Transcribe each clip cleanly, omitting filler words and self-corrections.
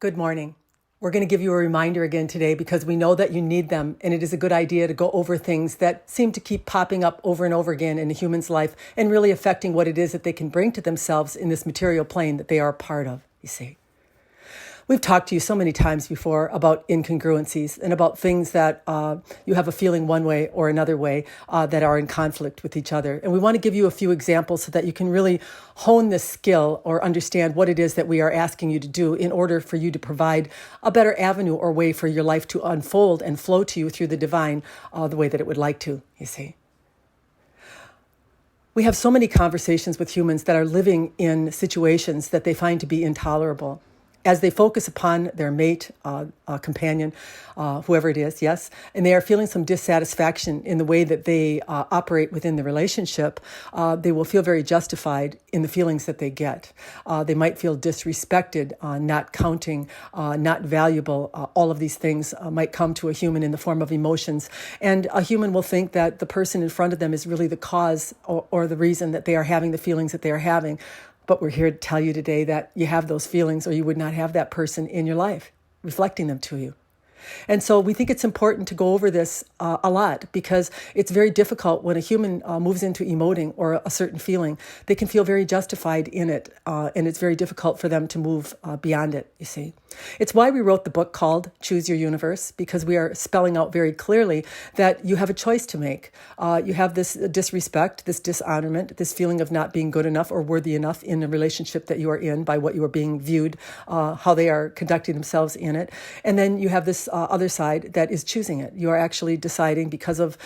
Good morning. We're going to give you a reminder again today because we know that you need them, and it is a good idea to go over things that seem to keep popping up over and over again in a human's life and really affecting what it is that they can bring to themselves in this material plane that they are a part of, you see. We've talked to you so many times before about incongruencies and about things that you have a feeling one way or another way that are in conflict with each other. And we want to give you a few examples so that you can really hone this skill or understand what it is that we are asking you to do in order for you to provide a better avenue or way for your life to unfold and flow to you through the divine the way that it would like to, you see. We have so many conversations with humans that are living in situations that they find to be intolerable. As they focus upon their mate, companion, whoever it is, yes, and they are feeling some dissatisfaction in the way that they operate within the relationship, they will feel very justified in the feelings that they get. They might feel disrespected, not counting, not valuable. All of these things might come to a human in the form of emotions. And a human will think that the person in front of them is really the cause or the reason that they are having the feelings that they are having. But we're here to tell you today that you have those feelings or you would not have that person in your life reflecting them to you. And so we think it's important to go over this a lot because it's very difficult when a human moves into emoting or a certain feeling. They can feel very justified in it, and it's very difficult for them to move beyond it, you see. It's why we wrote the book called Choose Your Universe, because we are spelling out very clearly that you have a choice to make. You have this disrespect, this dishonorment, this feeling of not being good enough or worthy enough in the relationship that you are in by what you are being viewed, how they are conducting themselves in it. And then you have this other side that is choosing it. You are actually deciding because of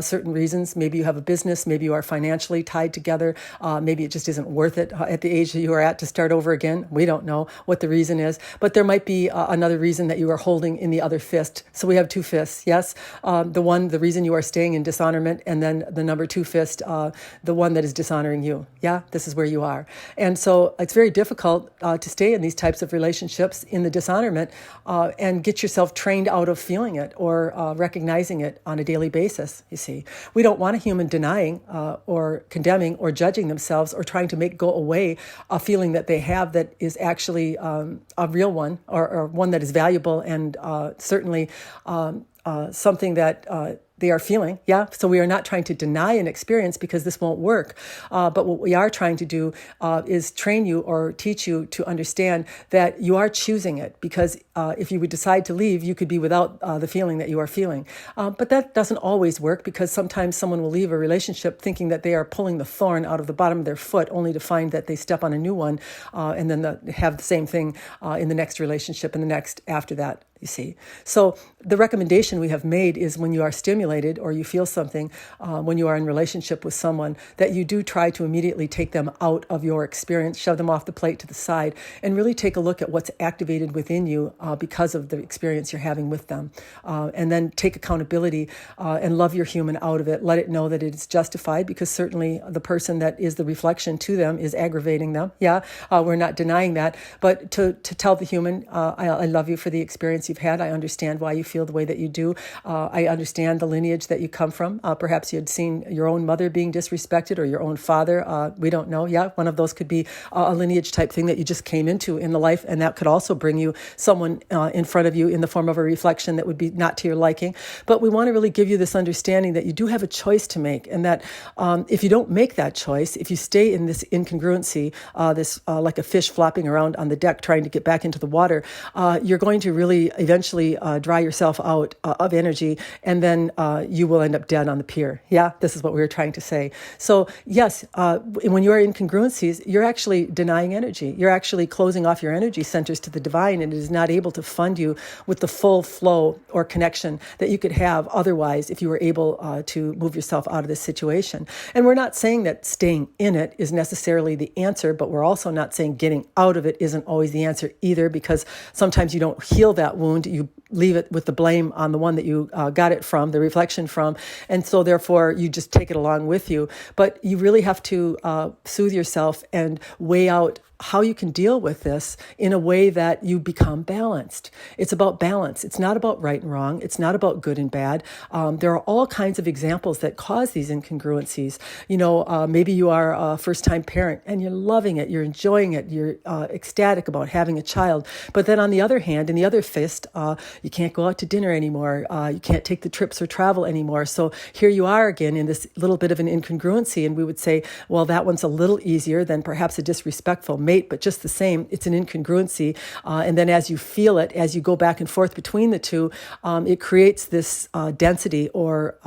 certain reasons. Maybe you have a business, maybe you are financially tied together, maybe it just isn't worth it at the age that you are at to start over again. We don't know what the reason is, but there might be another reason that you are holding in the other fist. So we have two fists, yes? The reason you are staying in dishonorment, and then the number two fist, the one that is dishonoring you. Yeah, this is where you are. And so it's very difficult to stay in these types of relationships in the dishonorment and get yourself trained out of feeling it or recognizing it on a daily basis, you see. We don't want a human denying or condemning or judging themselves or trying to make go away a feeling that they have that is actually a real one or one that is valuable and certainly something that they are feeling, yeah? So we are not trying to deny an experience because this won't work. But what we are trying to do is train you or teach you to understand that you are choosing it because if you would decide to leave, you could be without the feeling that you are feeling. But that doesn't always work because sometimes someone will leave a relationship thinking that they are pulling the thorn out of the bottom of their foot only to find that they step on a new one and then have the same thing in the next relationship and the next after that. You see. So the recommendation we have made is when you are stimulated or you feel something, when you are in relationship with someone, that you do try to immediately take them out of your experience, shove them off the plate to the side, and really take a look at what's activated within you because of the experience you're having with them. And then take accountability and love your human out of it. Let it know that it is justified because certainly the person that is the reflection to them is aggravating them. Yeah, we're not denying that. But to tell the human, I love you for the experience you've had. I understand why you feel the way that you do. I understand the lineage that you come from. Perhaps you had seen your own mother being disrespected or your own father. We don't know. Yeah, one of those could be a lineage type thing that you just came into in the life, and that could also bring you someone in front of you in the form of a reflection that would be not to your liking. But we want to really give you this understanding that you do have a choice to make, and that if you don't make that choice, if you stay in this incongruency, this like a fish flopping around on the deck trying to get back into the water, you're going to really eventually dry yourself out of energy, and then you will end up dead on the pier. Yeah, this is what we were trying to say. So yes, when you are in incongruencies, you're actually denying energy. You're actually closing off your energy centers to the divine, and it is not able to fund you with the full flow or connection that you could have otherwise if you were able to move yourself out of this situation. And we're not saying that staying in it is necessarily the answer, but we're also not saying getting out of it isn't always the answer either, because sometimes you don't heal that wound. You leave it with the blame on the one that you got it from, the reflection from. And so therefore you just take it along with you. But you really have to soothe yourself and weigh out how you can deal with this in a way that you become balanced. It's about balance. It's not about right and wrong. It's not about good and bad. There are all kinds of examples that cause these incongruencies. Maybe you are a first-time parent and you're loving it, you're enjoying it, you're ecstatic about having a child. But then on the other hand, in the other fist, you can't go out to dinner anymore. You can't take the trips or travel anymore. So here you are again in this little bit of an incongruency. And we would say, well, that one's a little easier than perhaps a disrespectful mate, but just the same, it's an incongruency. And then as you feel it, as you go back and forth between the two, it creates this density or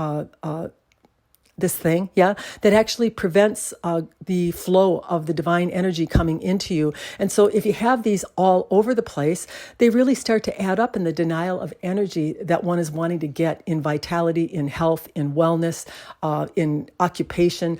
this thing, that actually prevents the flow of the divine energy coming into you. And so if you have these all over the place, they really start to add up in the denial of energy that one is wanting to get in vitality, in health, in wellness, in occupation,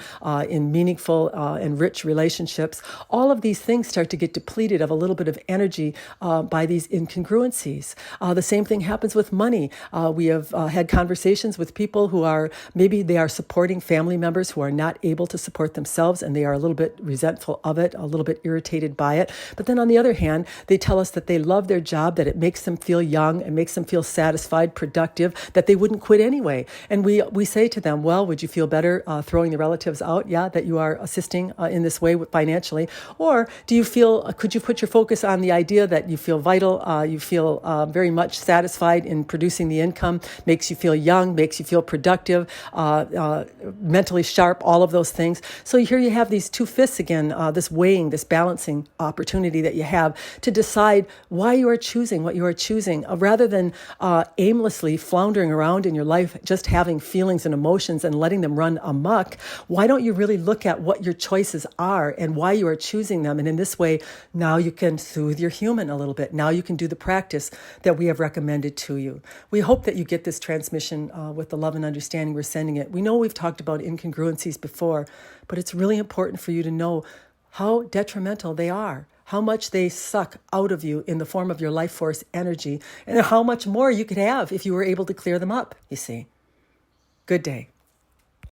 in meaningful and rich relationships. All of these things start to get depleted of a little bit of energy by these incongruencies. The same thing happens with money. We have had conversations with people who are, maybe they are supporting family members who are not able to support themselves, and they are a little bit resentful of it, a little bit irritated by it. But then on the other hand, they tell us that they love their job, that it makes them feel young, it makes them feel satisfied, productive, that they wouldn't quit anyway. And we say to them, well, would you feel better throwing the relatives out? Yeah, that you are assisting in this way financially? Or do you feel, could you put your focus on the idea that you feel vital, you feel very much satisfied in producing the income, makes you feel young, makes you feel productive, mentally sharp, all of those things. So here you have these two fists again, this weighing, this balancing opportunity that you have to decide why you are choosing what you are choosing, rather than aimlessly floundering around in your life, just having feelings and emotions and letting them run amok. Why don't you really look at what your choices are and why you are choosing them? And in this way, now you can soothe your human a little bit. Now you can do the practice that we have recommended to you. We hope that you get this transmission with the love and understanding we're sending it. We know we've talked about incongruencies before, but it's really important for you to know how detrimental they are, how much they suck out of you in the form of your life force energy, and how much more you could have if you were able to clear them up, you see. Good day.